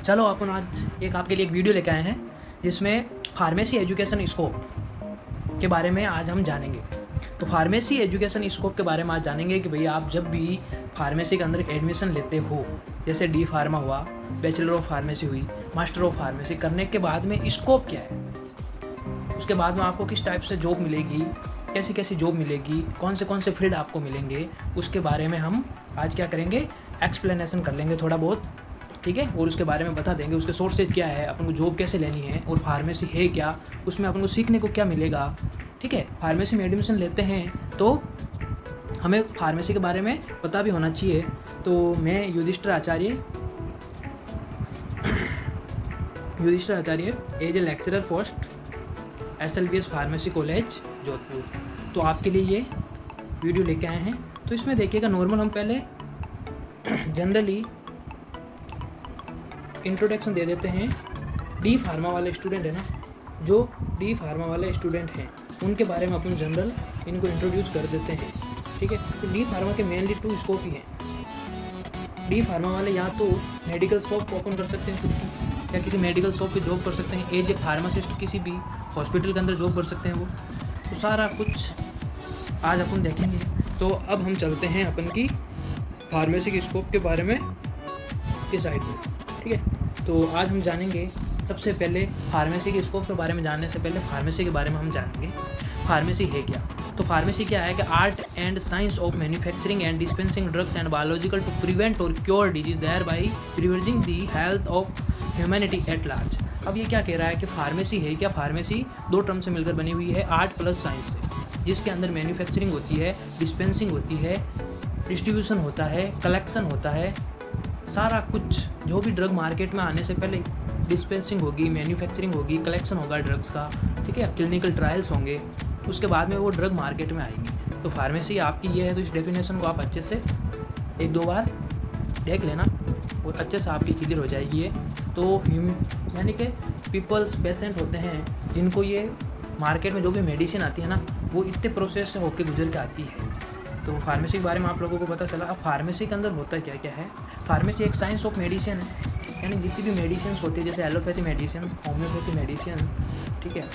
चलो अपन आज एक आपके लिए एक वीडियो लेके आए हैं जिसमें फार्मेसी एजुकेशन स्कोप के बारे में आज हम जानेंगे। तो फार्मेसी एजुकेशन स्कोप के बारे में आज जानेंगे कि भैया आप जब भी फार्मेसी के अंदर एडमिशन लेते हो, जैसे डी फार्मा हुआ, बैचलर ऑफ फार्मेसी हुई, मास्टर ऑफ फार्मेसी करने के बाद में स्कोप क्या है, उसके बाद में आपको किस टाइप से जॉब मिलेगी, कैसी कैसी जॉब मिलेगी, कौन से फील्ड आपको मिलेंगे, उसके बारे में हम आज क्या करेंगे, एक्सप्लेनेशन कर लेंगे थोड़ा बहुत, ठीक है। और उसके बारे में बता देंगे उसके सोर्सेज क्या है, अपन को जॉब कैसे लेनी है और फार्मेसी है क्या, उसमें अपन को सीखने को क्या मिलेगा, ठीक है। फार्मेसी में एडमिशन लेते हैं तो हमें फार्मेसी के बारे में पता भी होना चाहिए। तो मैं Yudhishthir Acharya as a lecturer post SLBS pharmacy college Jodhpur, तो आपके लिए ये वीडियो लेके आए हैं। तो इसमें देखिएगा, नॉर्मल हम पहले जनरली इंट्रोडक्शन दे देते हैं। डी फार्मा वाले स्टूडेंट है ना, जो डी फार्मा वाले स्टूडेंट हैं उनके बारे में अपन जनरल इनको इंट्रोड्यूस कर देते हैं, ठीक है। तो डी फार्मा के मेनली 2 स्कोप ही हैं। डी फार्मा वाले या तो मेडिकल शॉप ओपन कर सकते हैं खुद की, या किसी मेडिकल शॉप की जॉब कर सकते हैं, एज ए फार्मासिस्ट किसी भी हॉस्पिटल के अंदर जॉब कर सकते हैं वो। तो सारा कुछ आज अपन देखेंगे। तो अब हम चलते हैं अपन की फार्मेसी के स्कोप के बारे में इस साइड में, ठीक है। तो आज हम जानेंगे सबसे पहले फार्मेसी के स्कोप के बारे में। जानने से पहले फार्मेसी के बारे में हम जानेंगे फार्मेसी है क्या। तो फार्मेसी क्या है कि art and science of manufacturing and dispensing drugs and biological to prevent और cure disease thereby preserving the health of humanity at large. अब ये क्या कह रहा है कि फार्मेसी है क्या। फार्मेसी 2 टर्म से मिलकर बनी हुई है, आर्ट प्लस साइंस से, जिसके अंदर मैन्युफैक्चरिंग होती है, डिस्पेंसिंग होती है, डिस्ट्रीब्यूशन होता है, कलेक्शन होता है, सारा कुछ जो भी ड्रग मार्केट में आने से पहले डिस्पेंसिंग होगी, मैन्युफैक्चरिंग होगी, कलेक्शन होगा ड्रग्स का, ठीक है, क्लिनिकल ट्रायल्स होंगे, उसके बाद में वो ड्रग मार्केट में आएगी। तो फार्मेसी आपकी ये है। तो इस डेफिनेशन को आप अच्छे से 1-2 बार देख लेना और अच्छे से आपकी क्लियर हो जाएगी ये। तो यानी कि पीपल्स पेशेंट होते हैं जिनको ये मार्केट में जो भी मेडिसिन आती है ना, वो इतने प्रोसेस से होकर गुजर के आती है। तो फार्मेसी के बारे में आप लोगों को पता चला। अब फार्मेसी के अंदर होता क्या क्या है। फार्मेसी एक साइंस ऑफ मेडिसिन है, यानी जितनी भी मेडिसिन होती है, जैसे एलोपैथी मेडिसिन, होम्योपैथी मेडिसिन, ठीक है,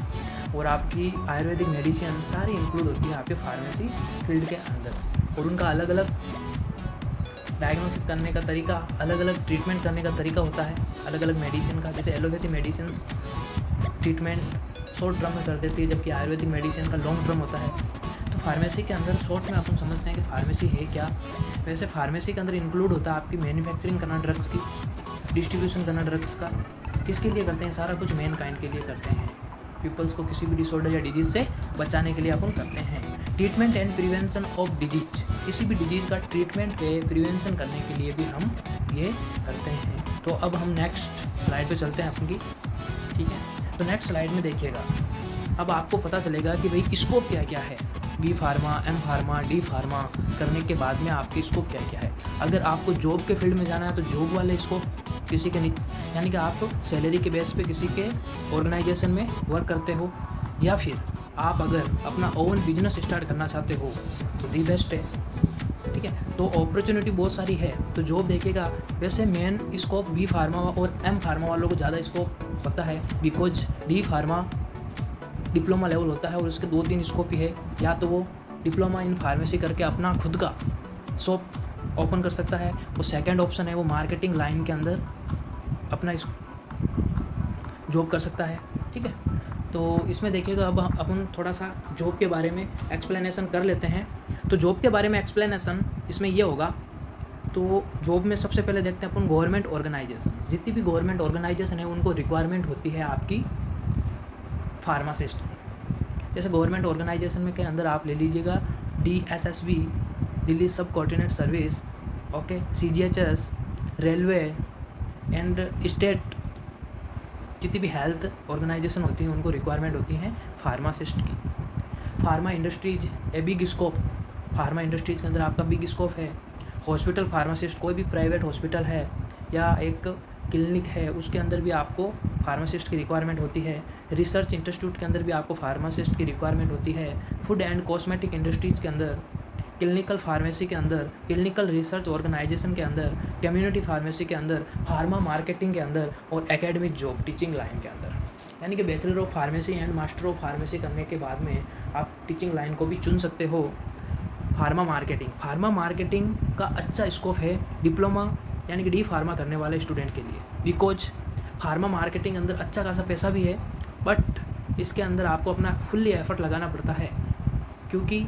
और आपकी आयुर्वेदिक मेडिसिन, सारी इंक्लूड होती है आपके फार्मेसी फील्ड के अंदर। और उनका अलग अलग डायग्नोसिस करने का तरीका, अलग अलग ट्रीटमेंट करने का तरीका होता है अलग अलग मेडिसिन का। जैसे allopathy medicine treatment short term में कर देती है, जबकि आयुर्वेदिक मेडिसिन का लॉन्ग टर्म होता है। तो फार्मेसी के अंदर शॉर्ट में अपन समझते हैं कि फार्मेसी है क्या। वैसे फार्मेसी के अंदर इंक्लूड होता है आपकी मैन्युफैक्चरिंग करना ड्रग्स की, डिस्ट्रीब्यूशन करना ड्रग्स का। किसके लिए करते हैं, सारा कुछ मेन काइंड के लिए करते हैं, पीपल्स को किसी भी डिसऑर्डर या डिजीज़ से बचाने के लिए अपन करते हैं। Treatment and prevention of disease, किसी भी डिजीज़ का ट्रीटमेंट पे प्रिवेंशन करने के लिए भी हम ये करते हैं। तो अब हम नेक्स्ट स्लाइड पे चलते हैं अपनी, ठीक है। तो नेक्स्ट स्लाइड में देखिएगा, अब आपको पता चलेगा कि भाई स्कोप क्या क्या है। B pharma, M pharma, D pharma करने के बाद में आपकी स्कोप क्या क्या है। अगर आपको जॉब के फील्ड में जाना है तो जॉब वाले स्कोप किसी के, यानी कि आप सैलरी के बेस पे किसी के ऑर्गेनाइजेशन में वर्क करते हो, या फिर आप अगर अपना ओन बिजनेस स्टार्ट करना चाहते हो तो दी बेस्ट है, ठीक है। तो अपॉर्चुनिटी बहुत सारी है। तो जॉब देखेगा, वैसे मेन स्कोप बी फार्मा और एम फार्मा वालों को ज़्यादा स्कोप होता है, because D pharma diploma level होता है और उसके 2-3 स्कोप ही है। या तो वो डिप्लोमा इन फार्मेसी करके अपना खुद का शॉप ओपन कर सकता है, और सेकंड ऑप्शन है वो मार्केटिंग लाइन के अंदर अपना जॉब कर सकता है, ठीक है। तो इसमें देखिएगा, अब अपन थोड़ा सा जॉब के बारे में एक्सप्लेनेशन कर लेते हैं। तो जॉब के बारे में एक्सप्लेनेशन इसमें ये होगा। तो जॉब में सबसे पहले देखते हैं अपन गवर्नमेंट ऑर्गेनाइजेशन। जितनी भी गवर्नमेंट ऑर्गेनाइजेशन है उनको रिक्वायरमेंट होती है आपकी फार्मासिस्ट। जैसे गवर्नमेंट ऑर्गेनाइजेशन में के अंदर आप ले लीजिएगा DSSB, दिल्ली सब coordinate service, okay, CGHS, railway and state, जितनी भी हेल्थ ऑर्गेनाइजेशन होती हैं उनको रिक्वायरमेंट होती हैं फार्मासिस्ट की। Pharma industries a big scope, pharma industries के अंदर आपका बिग स्कोप है। हॉस्पिटल फार्मासिस्ट, कोई भी प्राइवेट हॉस्पिटल है या एक क्लिनिक है, उसके अंदर भी आपको फार्मासिस्ट की रिक्वायरमेंट होती है। रिसर्च इंस्टीट्यूट के अंदर भी आपको फार्मासिस्ट की रिक्वायरमेंट होती है। फूड एंड कॉस्मेटिक इंडस्ट्रीज़ के अंदर क्लिनिकल फार्मेसी के अंदर, क्लिनिकल रिसर्च ऑर्गेनाइजेशन के अंदर, कम्युनिटी फार्मेसी के अंदर, फार्मा मार्केटिंग के अंदर और एकेडमिक जॉब टीचिंग लाइन के अंदर। यानी कि bachelor of pharmacy and master of pharmacy करने के बाद में आप टीचिंग लाइन को भी चुन सकते हो। फार्मा मार्केटिंग का अच्छा स्कोप है डिप्लोमा यानी कि डी फार्मा करने वाले स्टूडेंट के लिए, बिकॉज फार्मा मार्केटिंग अंदर अच्छा खासा पैसा भी है, बट इसके अंदर आपको अपना फुल्ली एफर्ट लगाना पड़ता है, क्योंकि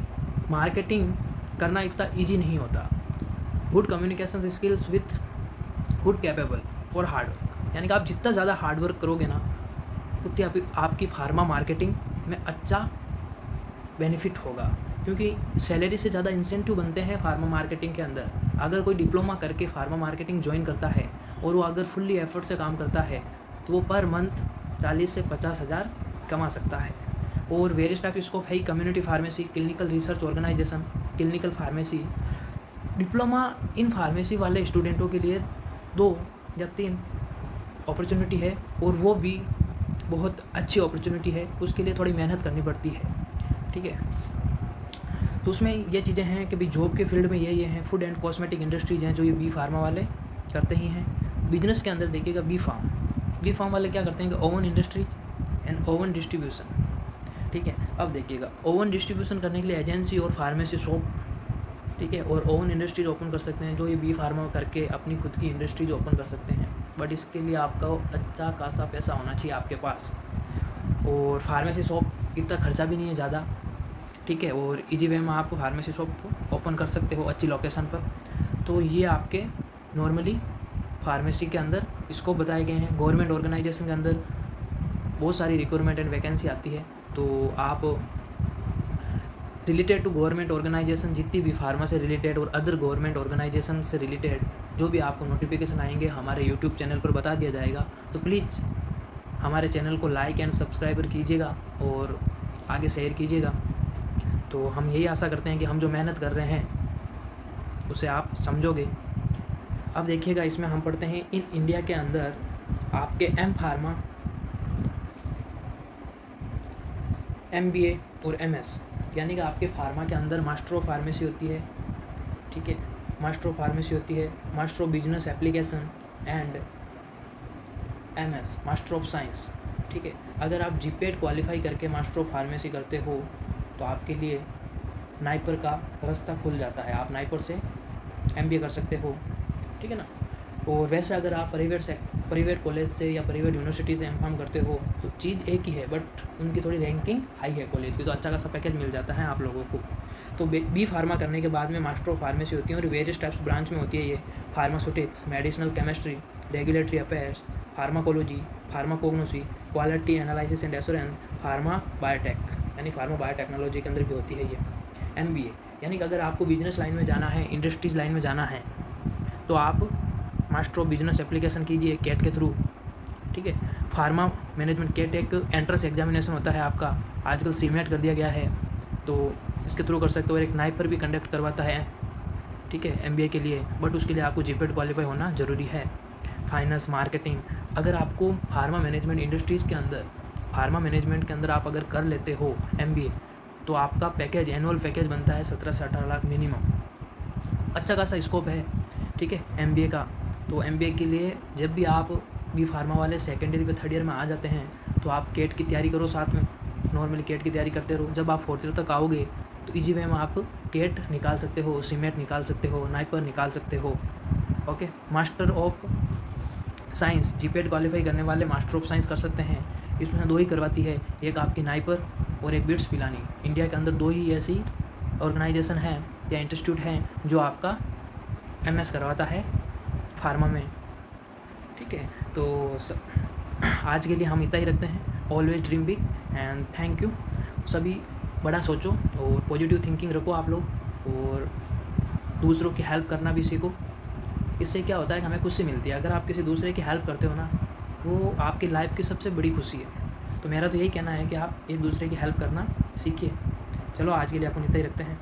मार्केटिंग करना इतना ईजी नहीं होता। Good communication skills with good capable for hard work, यानी कि आप जितना ज़्यादा हार्ड वर्क करोगे ना उतनी आपकी फार्मा मार्केटिंग में अच्छा बेनिफिट होगा, क्योंकि सैलरी से ज़्यादा इंसेंटिव बनते हैं फार्मा मार्केटिंग के अंदर। अगर कोई डिप्लोमा करके फार्मा मार्केटिंग ज्वाइन करता है और वो अगर फुल्ली एफर्ट से काम करता है तो वो पर मंथ 40 से 50 हज़ार कमा सकता है। और वेरियस टाइप स्कोप है community pharmacy, clinical research organisation, clinical pharmacy. Diploma in pharmacy वाले स्टूडेंटों के लिए 2 या 3 अपॉर्चुनिटी है, और वो भी बहुत अच्छी अपॉर्चुनिटी है, उसके लिए थोड़ी मेहनत करनी पड़ती है, ठीक है। तो उसमें ये चीज़ें हैं कि भाई जॉब के फील्ड में ये हैं। फूड एंड कॉस्मेटिक इंडस्ट्रीज़ हैं जो ये बी फार्मा वाले करते ही हैं। बिजनेस के अंदर देखिएगा बी फार्म वाले क्या करते हैं कि oven industries and oven distribution, ठीक है। अब देखिएगा ओवन डिस्ट्रीब्यूशन करने के लिए एजेंसी और फार्मेसी शॉप, ठीक है, और ओवन इंडस्ट्रीज ओपन कर सकते हैं जो ये बी फार्मा करके अपनी खुद की इंडस्ट्रीज ओपन कर सकते हैं, बट इसके लिए आपका अच्छा खासा पैसा होना चाहिए आपके पास। और फार्मेसी शॉप इतना खर्चा भी नहीं है ज़्यादा, ठीक है, और इजी वे में आप फार्मेसी शॉप ओपन कर सकते हो अच्छी लोकेशन पर। तो ये आपके नॉर्मली फार्मेसी के अंदर इसको बताए गए हैं। गवर्नमेंट ऑर्गेनाइजेशन के अंदर बहुत सारी रिक्वायरमेंट एंड वैकेंसी आती है, तो आप रिलेटेड टू गवर्नमेंट ऑर्गेनाइजेशन जितनी भी फार्मा से रिलेटेड और अदर गवर्नमेंट ऑर्गेनाइजेशन से रिलेटेड जो भी आपको नोटिफिकेशन आएंगे हमारे यूट्यूब चैनल पर बता दिया जाएगा। तो प्लीज़ हमारे चैनल को लाइक एंड सब्सक्राइबर कीजिएगा और आगे शेयर कीजिएगा। तो हम यही आशा करते हैं कि हम जो मेहनत कर रहे हैं उसे आप समझोगे। अब देखिएगा इसमें हम पढ़ते हैं इन इंडिया के अंदर आपके एम फार्मा, MBA और MS, यानी कि आपके फार्मा के अंदर मास्टर ऑफ फार्मेसी होती है, ठीक है, मास्टर ऑफ फार्मेसी होती है, master of business application and MS master of science, ठीक है। अगर आप GPAT क्वालिफाई करके मास्टर ऑफ फार्मेसी करते हो तो आपके लिए नाइपर का रास्ता खुल जाता है, आप नाइपर से MBA कर सकते हो, ठीक है ना। और वैसे अगर आप प्राइवेट कॉलेज से या प्राइवेट यूनिवर्सिटी से M.Pharm करते हो तो चीज़ एक ही है, बट उनकी थोड़ी रैंकिंग हाई है कॉलेज की, तो अच्छा खासा पैकेज मिल जाता है आप लोगों को। तो बी फार्मा करने के बाद में मास्टर ऑफ फार्मेसी होती है और वेरियस टाइप्स ब्रांच में होती है ये, pharmaceutics, medicinal chemistry, regulatory affairs, pharmacology, pharmacognosy, quality analysis and assurance, pharma biotech यानी फार्मा बायोटेक्नोलॉजी के अंदर भी होती है ये MBA। यानी कि अगर आपको बिजनेस लाइन में जाना है, इंडस्ट्रीज लाइन में जाना है तो आप मास्टर ऑफ बिजनेस एप्लीकेशन कीजिए कैट के थ्रू, ठीक है। फार्मा मैनेजमेंट कैट एक एंट्रेंस एग्जामिनेशन होता है आपका, आजकल CMAT कर दिया गया है, तो इसके थ्रू कर सकते हो। और एक नाइपर भी कंडक्ट करवाता है, ठीक है, MBA के लिए, बट उसके लिए आपको GPAT क्वालिफाई होना ज़रूरी है। फाइनेंस, मार्केटिंग, अगर आपको फार्मा मैनेजमेंट इंडस्ट्रीज़ के अंदर, फार्मा मैनेजमेंट के अंदर आप अगर कर लेते हो MBA तो आपका पैकेज, एनुअल पैकेज बनता है 17 से 18 लाख मिनिमम। अच्छा खासा स्कोप है, ठीक है, MBA का। तो MBA के लिए जब भी आप बी फार्मा वाले सेकेंड ईयर पे थर्ड ईयर में आ जाते हैं तो आप कैट की तैयारी करो साथ में, नॉर्मली कैट की तैयारी करते रहो। जब आप फोर्थ ईयर तक आओगे तो इजी वे में आप कैट निकाल सकते हो, CMAT निकाल सकते हो, नाइपर निकाल सकते हो, okay. Master of science, GPAT qualify करने वाले मास्टर ऑफ साइंस कर सकते हैं। इसमें 2 ही करवाती है, एक आपकी नाइपर और एक बिट्स पिलानी। इंडिया के अंदर 2 ही ऐसी ऑर्गेनाइजेशन हैं या इंस्टीट्यूट हैं जो आपका MS करवाता है फार्मा में, ठीक है। तो आज के लिए हम इतना ही रखते हैं। Always dream big and thank you. सभी बड़ा सोचो और पॉजिटिव थिंकिंग रखो आप लोग, और दूसरों की हेल्प करना भी सीखो। इससे क्या होता है कि हमें खुशी मिलती है। अगर आप किसी दूसरे की हेल्प करते हो ना, वो आपकी लाइफ की सबसे बड़ी खुशी है। तो मेरा तो यही कहना है कि आप एक दूसरे की हेल्प करना सीखिए। चलो आज के लिए अपन इतना ही रखते हैं।